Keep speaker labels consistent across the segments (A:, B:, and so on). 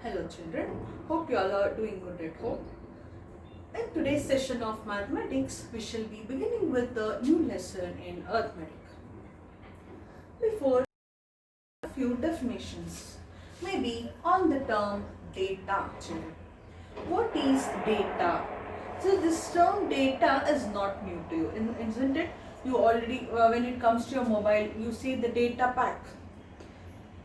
A: Hello children, hope you all are doing good at home. In today's session of mathematics, we shall be beginning with the new lesson in arithmetic. Before, a few definitions, maybe on the term data children. What is data? So this term data is not new to you, isn't it? You already, when it comes to your mobile, you see the data pack.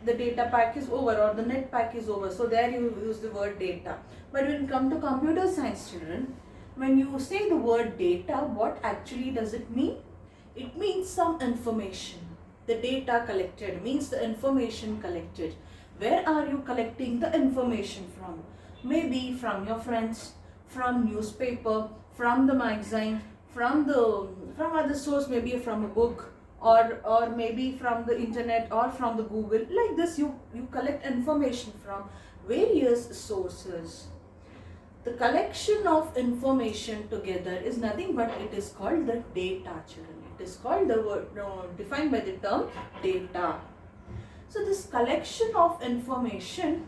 A: The data pack is over or the net pack is over, so there you use the word data. But when you come to computer science children, when you say the word data, what actually does it mean? It means some information. The data collected means the information collected. Where are you collecting the information from? Maybe from your friends, from newspaper, from the magazine, from other source, maybe from a book, or maybe from the internet or from the Google. Like this you collect information from various sources. The collection of information together is nothing but it is called the data children. It is called the word defined by the term data. So this collection of information,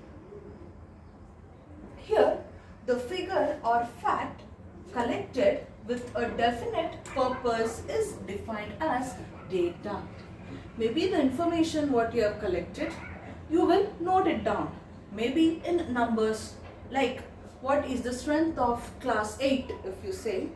A: here the figure or fact collected with a definite purpose is defined as data. Maybe the information what you have collected, you will note it down. Maybe in numbers, like what is the strength of class 8, if you say,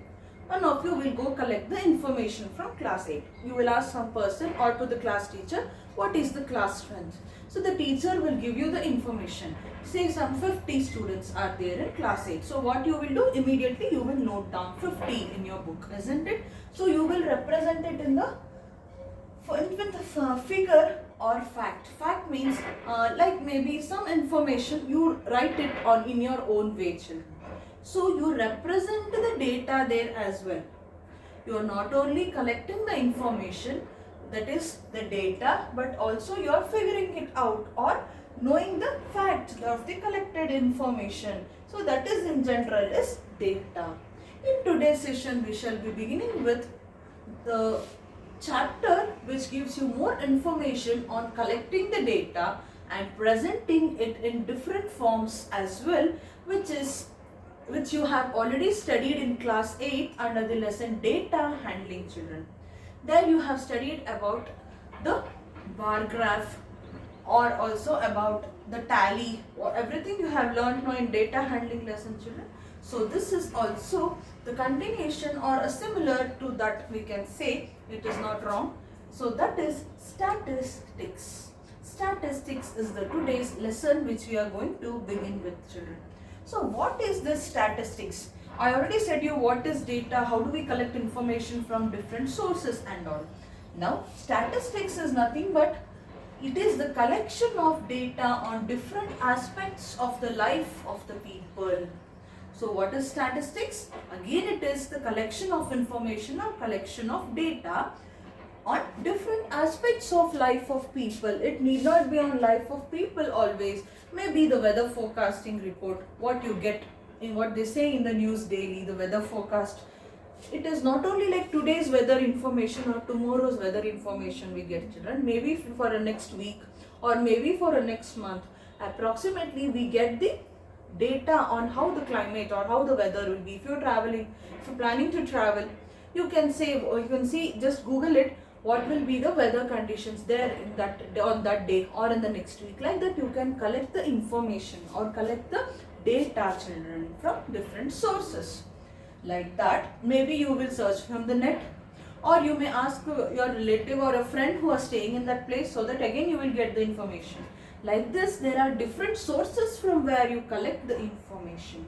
A: one of you will go collect the information from class 8. You will ask some person or to the class teacher, what is the class strength? So the teacher will give you the information. Say some 50 students are there in class 8. So what you will do? Immediately you will note down 50 in your book, isn't it? So you will represent it in the with the figure or fact. Fact means like maybe some information, you write it on in your own way children. So you represent the data there as well. You are not only collecting the information, that is the data, but also you are figuring it out or knowing the fact of the collected information. So that is in general is data. In today's session we shall be beginning with the chapter which gives you more information on collecting the data and presenting it in different forms as well, which you have already studied in class 8 under the lesson data handling children. There you have studied about the bar graph or also about the tally, or everything you have learned now in data handling lesson children. So this is also the continuation or a similar to that, we can say, it is not wrong. So that is statistics. Statistics is the today's lesson which we are going to begin with children. So what is this statistics? I already said you what is data, how do we collect information from different sources and all. Now statistics is nothing but it is the collection of data on different aspects of the life of the people. So what is statistics? Again it is the collection of information or collection of data on different aspects of life of people. It need not be on life of people always. Maybe the weather forecasting report, what you get in what they say in the news daily, the weather forecast. It is not only like today's weather information or tomorrow's weather information we get children. Maybe for a next week or maybe for a next month. Approximately we get the data on how the climate or how the weather will be. If you're traveling, if you're planning to travel, you can say, or you can see, just Google it, what will be the weather conditions there in that on that day or in the next week. Like that you can collect the information or collect the data children from different sources. Like that, maybe you will search from the net, or you may ask your relative or a friend who are staying in that place, so that again you will get the information. Like this, there are different sources from where you collect the information.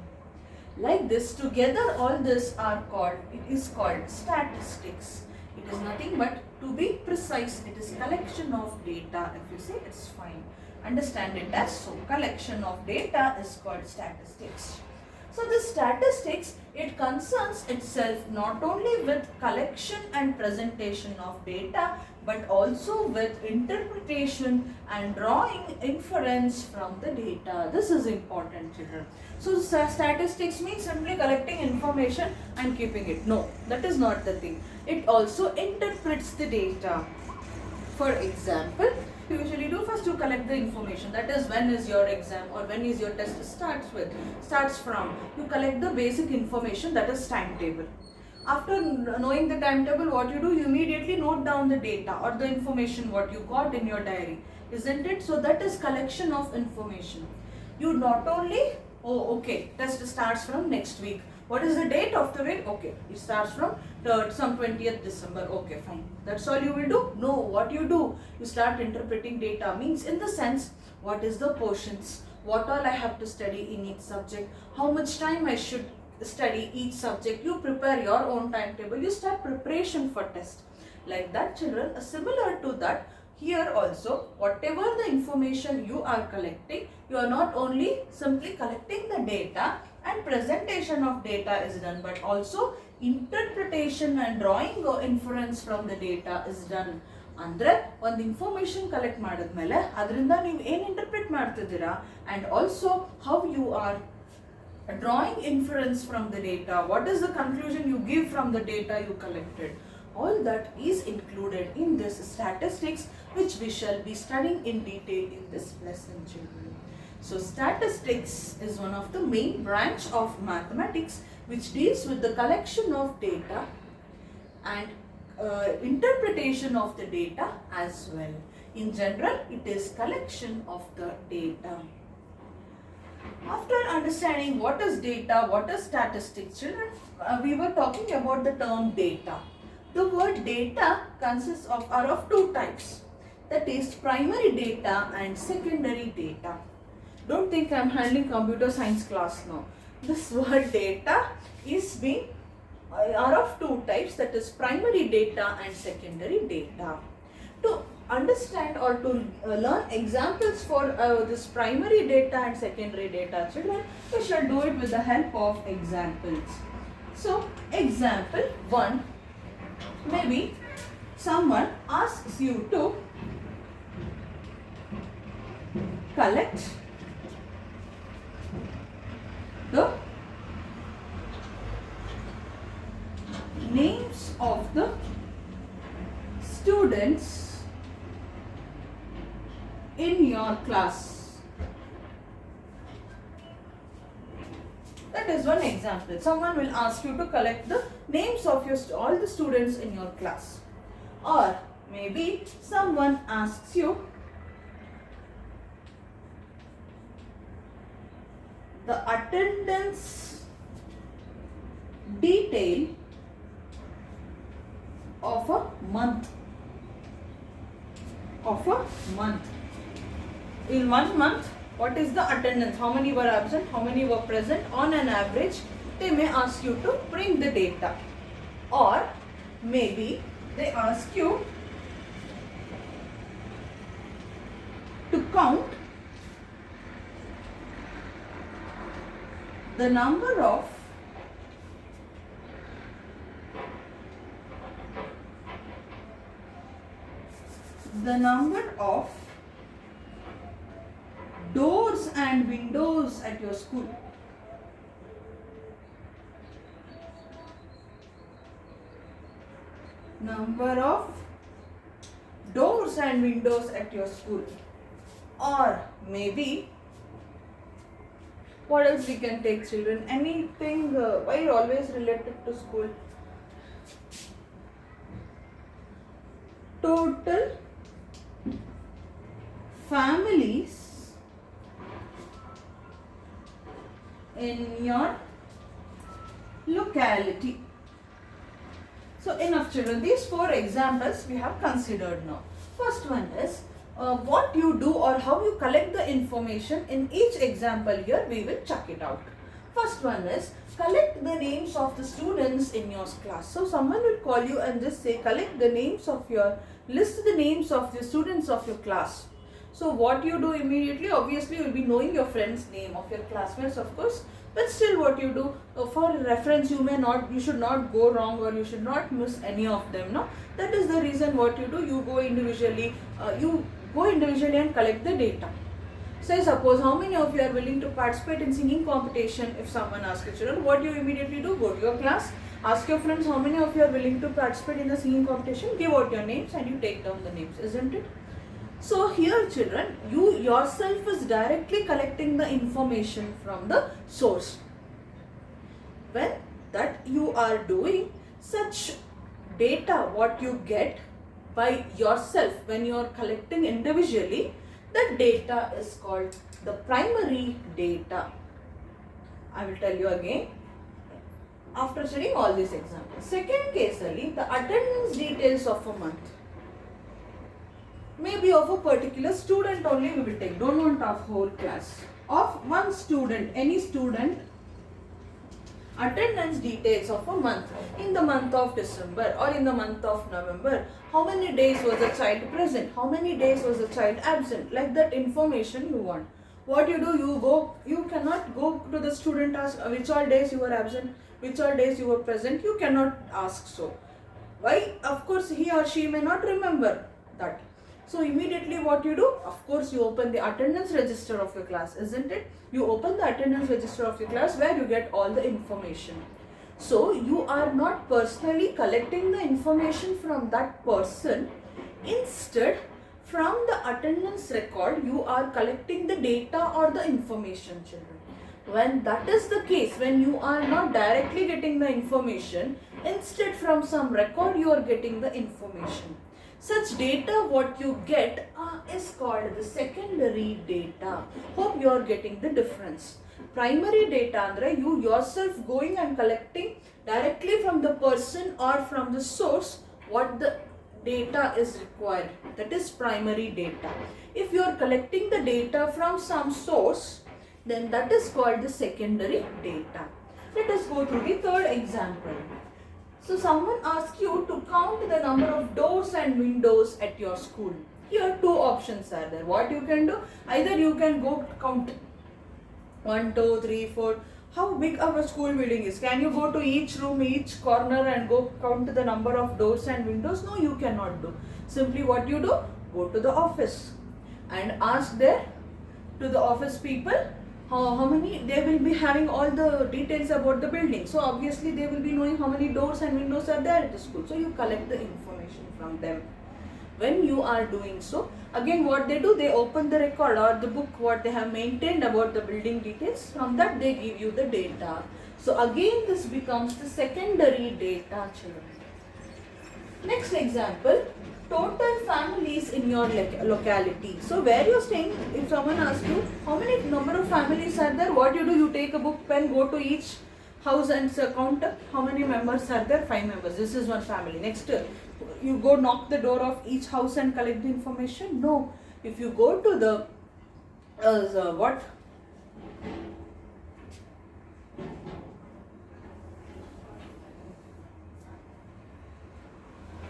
A: Like this, together all this are called, it is called statistics. It is nothing but, to be precise, it is collection of data. If you say, it's fine. Understand it as so. Collection of data is called statistics. So the statistics, it concerns itself not only with collection and presentation of data, but also with interpretation and drawing inference from the data. This is important children. So statistics means simply collecting information and keeping it. No, that is not the thing. It also interprets the data. For example, you usually do? First you collect the information, that is when is your exam or when is your test starts from. You collect the basic information, that is timetable. After knowing the timetable, what you do, you immediately note down the data or the information what you got in your diary, isn't it? So that is collection of information. You not only, oh okay, test starts from next week. What is the date of the week? Okay, it starts from some 20th December. Okay, fine. That's all you will do? No, what you do? You start interpreting data. Means in the sense, what is the portions? What all I have to study in each subject? How much time I should study each subject? You prepare your own timetable. You start preparation for test. Like that, children, similar to that, here also, whatever the information you are collecting, you are not only simply collecting the data and presentation of data is done, but also interpretation and drawing inference from the data is done. ಅಂದ್ರೆ ಒಂದು information collect ಮಾಡಿದ್ಮೇಲೆ ಅದರಿಂದ ನೀವು ಏನು interpret ಮಾಡ್ತಿದ್ದೀರಾ and also how you are drawing inference from the data, what is the conclusion you give from the data you collected. All that is included in this statistics, which we shall be studying in detail in this lesson, children. So statistics is one of the main branch of mathematics which deals with the collection of data and interpretation of the data as well. In general, it is collection of the data. After understanding what is data, what is statistics, children, we were talking about the term data. The word data consists of two types, that is primary data and secondary data. Don't think I am handling computer science class now. This word data is being are of two types, that is primary data and secondary data. To understand or to learn examples for this primary data and secondary data, children, we shall do it with the help of examples. So example 1, maybe someone asks you to collect the names of the students in your class. That is one example. Someone will ask you to collect the names of all the students in your class. Or maybe someone asks you the attendance detail of a month. In 1 month, what is the attendance? How many were absent? How many were present? On an average, they may ask you to bring the data. Or maybe they ask you to count the number of doors and windows at your school. Number of doors and windows at your school. Or maybe, what else we can take, children? Anything, why always related to school? Total families in your locality. So enough, children. These 4 examples we have considered now. First one is what you do or how you collect the information. In each example here we will check it out. First one is collect the names of the students in your class. So someone will call you and just say collect the names of your, list the names of the students of your class. So what you do immediately, obviously you will be knowing your friend's name, of your classmates of course, but still what you do, for reference you should not go wrong or you should not miss any of them, no? That is the reason what you do, you go individually and collect the data. Say suppose how many of you are willing to participate in singing competition. If someone asks you, children, what you immediately do, go to your class, ask your friends how many of you are willing to participate in the singing competition, give out your names and you take down the names, isn't it? So here children, you yourself is directly collecting the information from the source. When that you are doing such data, what you get by yourself, when you are collecting individually, the data is called the primary data. I will tell you again after studying all these examples. Second case only, the attendance details of a month. Maybe of a particular student only we will take, don't want of whole class. Of one student, any student, attendance details of a month. In the month of December or in the month of November, how many days was the child present, how many days was the child absent, like that information you want. What you do, you cannot go to the student, ask which all days you were absent, which all days you were present, you cannot ask so. Why? Of course he or she may not remember that. So immediately what you do? Of course you open the attendance register of your class, isn't it? You open the attendance register of your class where you get all the information. So you are not personally collecting the information from that person. Instead, from the attendance record, you are collecting the data or the information, children. When that is the case, when you are not directly getting the information, instead from some record you are getting the information. Such data what you get is called the secondary data. Hope you are getting the difference. Primary data andre you yourself going and collecting directly from the person or from the source what the data is required. That is primary data. If you are collecting the data from some source, then that is called the secondary data. Let us go through the third example. So someone asks you to count the number of doors and windows at your school. Here two options are there. What you can do? Either you can go count 1, 2, 3, 4. How big our school building is? Can you go to each room, each corner and go count the number of doors and windows? No, you cannot do. Simply what you do? Go to the office and ask there to the office people how many, they will be having all the details about the building. So obviously they will be knowing how many doors and windows are there at the school. So you collect the information from them. When you are doing so, again what they do, they open the record or the book what they have maintained about the building details. From that they give you the data. So again this becomes the secondary data, children. Next example, total families in your locality. So where you are staying, if someone asks you how many number of families are there, what you do, you take a book, pen, go to each house and count how many members are there. 5 members. This is one family. Next, you go knock the door of each house and collect the information. No, if you go to the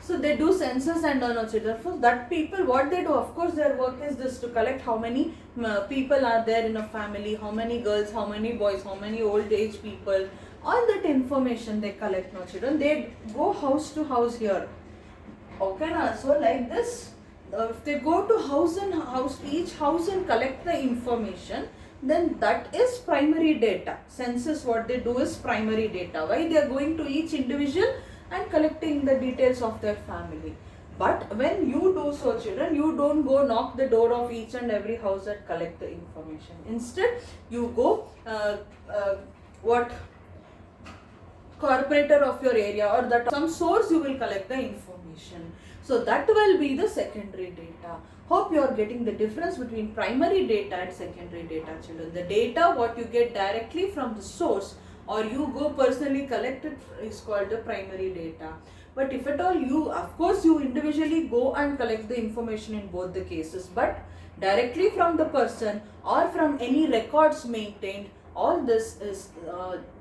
A: so they do census and for that people what they do, of course their work is this, to collect how many people are there in a family, how many girls, how many boys, how many old age people, all that information they collect, no children. They go house to house here. Okay, na? So like this, if they go to house and house, each house and collect the information, then that is primary data. Census what they do is primary data. Why? They are going to each individual and collecting the details of their family. But when you do so, children, you don't go knock the door of each and every house and collect the information. Instead, you go corporator of your area or that some source you will collect the information. So that will be the secondary data. Hope you are getting the difference between primary data and secondary data, children. The data what you get directly from the source or you go personally collect it is called the primary data. But if at all you, of course you individually go and collect the information in both the cases, but directly from the person or from any records maintained, all this is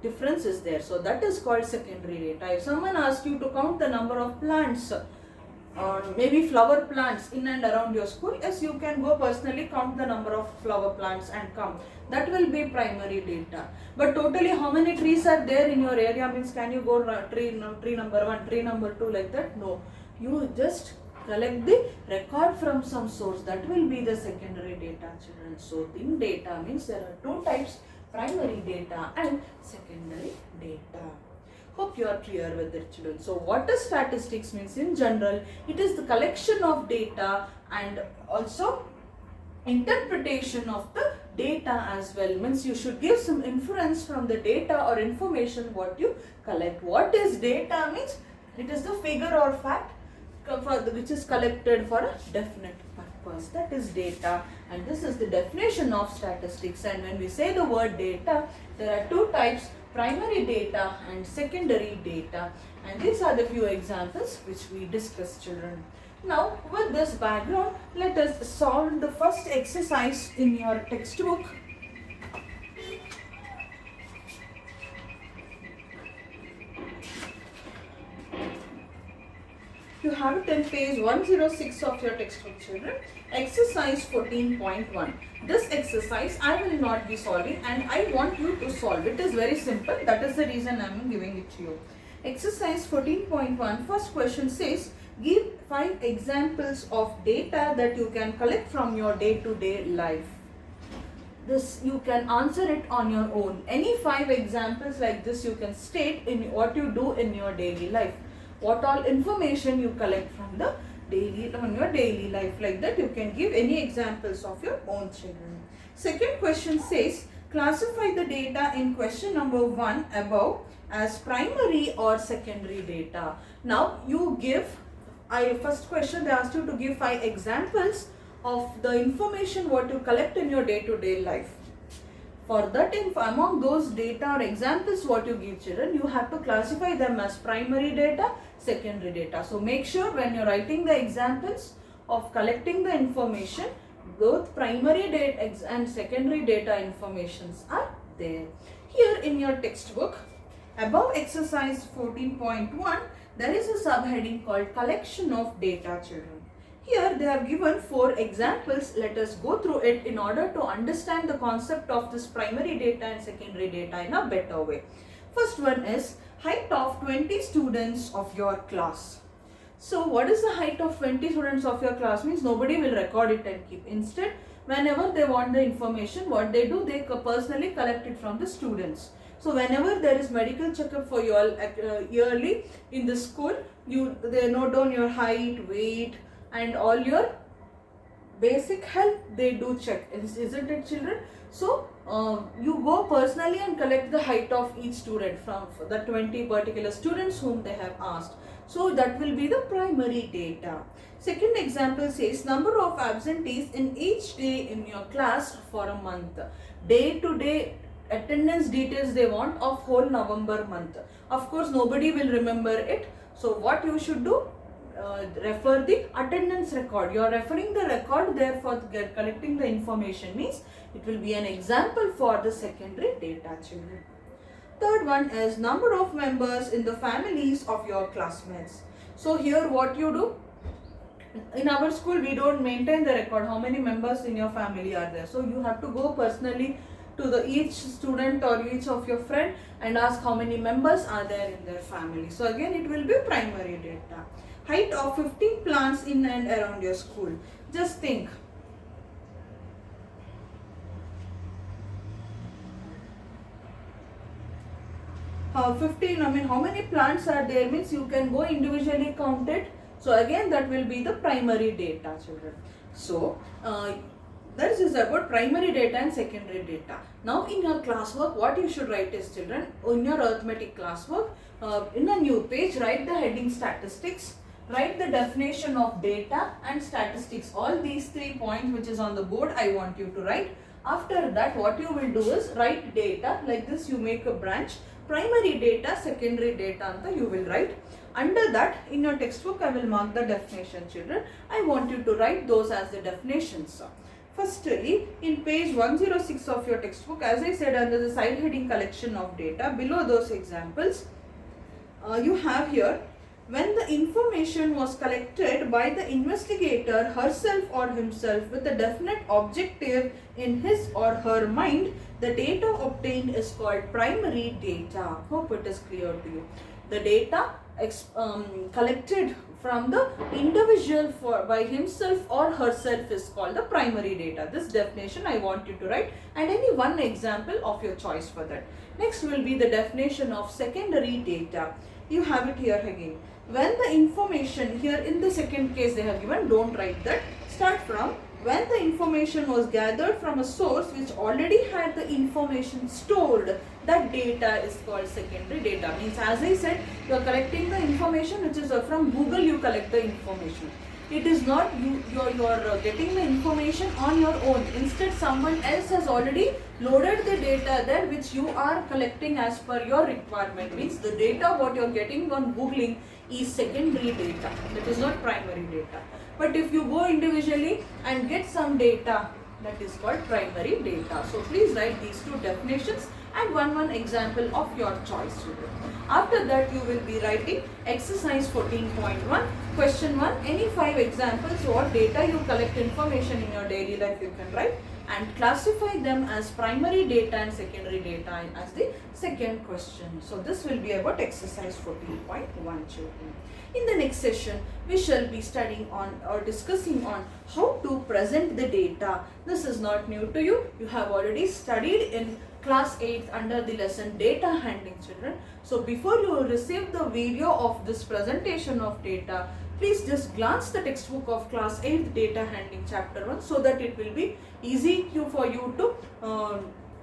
A: difference is there. So that is called secondary data. If someone asks you to count the number of plants, maybe flower plants in and around your school, yes, you can go personally count the number of flower plants and come. That will be primary data. But totally how many trees are there in your area means, can you go tree number 1, tree number 2 like that? No. You just collect the record from some source. That will be the secondary data, children. So in data means there are two types, primary data and secondary data. Hope you are clear with it, children. So what does statistics means in general? It is the collection of data and also interpretation of the data as well. Means you should give some inference from the data or information what you collect. What is data means? It is the figure or fact which is collected for a definite purpose. That is data, and this is the definition of statistics. And when we say the word data, there are two types: primary data and secondary data. And these are the few examples which we discussed, children. Now, with this background, let us solve the first exercise in your textbook. You have it in page 106 of your textbook, children. Exercise 14.1. This exercise I will not be solving and I want you to solve. It is very simple. That is the reason I am giving it to you. Exercise 14.1. First question says, give 5 examples of data that you can collect from your day-to-day life. This you can answer it on your own. Any 5 examples like this you can state in what you do in your daily life. What all information you collect from the your daily life. Like that you can give any examples of your own, children. Second question says, classify the data in question number 1 above as primary or secondary data. Now you give, first question they asked you to give 5 examples of the information what you collect in your day-to-day life. For that, among those data or examples what you give, children, you have to classify them as primary data, secondary data. So make sure when you are writing the examples of collecting the information, both primary data and secondary data informations are there. Here in your textbook, above exercise 14.1, there is a subheading called collection of data, children. Here they have given 4 examples. Let us go through it in order to understand the concept of this primary data and secondary data in a better way. First one is height of 20 students of your class. So what is the height of 20 students of your class? Means nobody will record it and keep. Instead, whenever they want the information, what they do, they personally collect it from the students. So whenever there is medical checkup for you all yearly in the school, they note down your height, weight, and all your basic health they do check, isn't it, children? So you go personally and collect the height of each student from the 20 particular students whom they have asked. So that will be the primary data. Second example says number of absentees in each day in your class for a month. Day to day attendance details they want of whole November month. Of course nobody will remember it. So what you should do? Refer the attendance record. You are referring the record there for collecting the information, means it will be an example for the secondary data, children. Third one is number of members in the families of your classmates. So here what you do, in our school we don't maintain the record how many members in your family are there. So you have to go personally to each student or each of your friend and ask how many members are there in their family. So again it will be primary data. Height of 15 plants in and around your school. Just think. How many plants are there means you can go individually count it. So again that will be the primary data, children. So that is about primary data and secondary data. Now in your classwork what you should write is, children, in your arithmetic classwork, in a new page write the heading statistics. Write the definition of data and statistics. All these 3 points which is on the board I want you to write. After that what you will do is write data like this. You make a branch. Primary data, secondary data you will write. Under that in your textbook I will mark the definition, children. I want you to write those as the definitions. Firstly, in page 106 of your textbook, as I said, under the side heading collection of data, below those examples, you have here, when the information was collected by the investigator herself or himself with a definite objective in his or her mind, the data obtained is called primary data. Hope it is clear to you. The data collected from the individual by himself or herself is called the primary data. This definition I want you to write, and any one example of your choice for that. Next will be the definition of secondary data. You have it here again. When the information, here in the second case they have given, don't write that, start from when the information was gathered from a source which already had the information stored, that data is called secondary data. Means, as I said, you are collecting the information which is from Google, you collect the information. It is not you are getting the information on your own. Instead, someone else has already loaded the data there which you are collecting as per your requirement. Means the data what you are getting on Googling is secondary data. That is not primary data. But if you go individually and get some data, that is called primary data. So please write these two definitions and one example of your choice. After that, you will be writing exercise 14.1. Question 1. Any 5 examples what data you collect information in your daily life you can write, and classify them as primary data and secondary data as the second question. So this will be about exercise 14.1 children. In the next session, we shall be studying on or discussing on how to present the data. This is not new to you. You have already studied in class 8 under the lesson data handling, children. So before you receive the video of this presentation of data, please just glance the textbook of class 8 data handling chapter 1, so that it will be easy for you to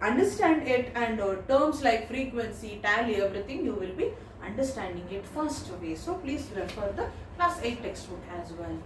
A: understand it, and terms like frequency, tally, everything you will be understanding it fast away. So please refer the class 8 textbook as well.